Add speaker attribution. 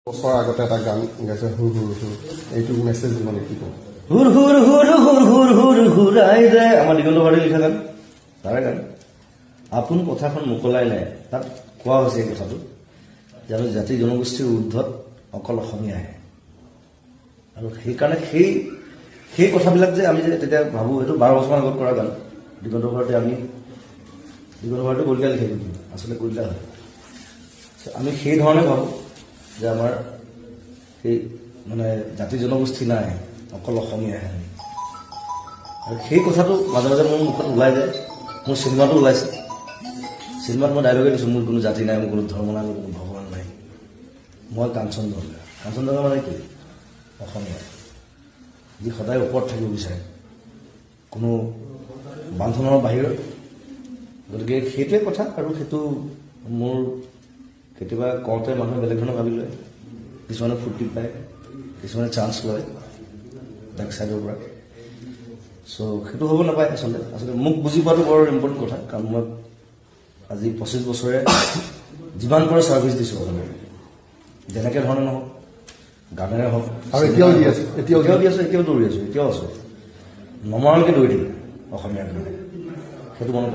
Speaker 1: বছৰ আগতে এটা গান গাইছে হুৰ হুৰ হুৰ এইটো মেছেজ মানে কি কম
Speaker 2: হুৰ হুৰ হুৰ হুৰ হুৰ হুৰ হুৰাই যায় আমাৰ দিগন্ত বাৰীৰ লিখা গান তাৰে গান আপোন কথাখন মোকলাই নাই তাত কোৱা হৈছে এই কথাটো যে জাতি জনগোষ্ঠীৰ ঊৰ্ধত অকল অসমীয়াহে আৰু সেইকাৰণে সেই কথাবিলাক যে আমি যে তেতিয়া ভাবোঁ এইটো 12 বছৰমান আগত কৰা গান দিগন্ত বাৰীতে আমি দিগন্ত বাৰীটো কলিতা লিখে কিন্তু আচলতে কলিতা হয় আমি সেই ধৰণে ভাবোঁ যে আমাৰ সেই মানে জাতি জনগোষ্ঠী নাই অকল অসমীয়াহে আৰু সেই কথাটো মাজে মাজে মোৰ মুখত ওলাই যায় মোৰ চিনেমাটো ওলাইছে চিনেমাত মই ডাইলগে দিছোঁ মোৰ কোনো জাতি নাই মোৰ কোনো ধৰ্ম নাই মোৰ কোনো ভগৱান নাই মই কাঞ্চনজংঘা মানে কি অসমীয়া যি সদায় ওপৰত থাকিব বিচাৰে কোনো বান্ধোনৰ বাহিৰত গতিকে সেইটোৱে কথা আৰু সেইটো মোৰ কেতিয়াবা কওঁতে মানুহে বেলেগ ধৰণে ভাবি লয় কিছুমানে ফূৰ্তি পায় কিছুমানে চান্স লয় বেক চাইডৰ পৰা চ' সেইটো হ'ব নাপায় আচলতে মোক বুজি পোৱাটো বৰ ইম্পৰ্টেণ্ট কথা কাৰণ মই আজি 25 বছৰে যিমান পাৰে ছাৰ্ভিচ দিছোঁ অসমীয়া যেনেকৈ ধৰণে নহওক গানেৰে হওক
Speaker 1: আৰু এতিয়াও দি আছোঁ
Speaker 2: এতিয়াও দৌৰি আছোঁ এতিয়াও আছোঁ নমৰালৈকে দৌৰি থাকিম অসমীয়াৰ কাৰণে সেইটো মনত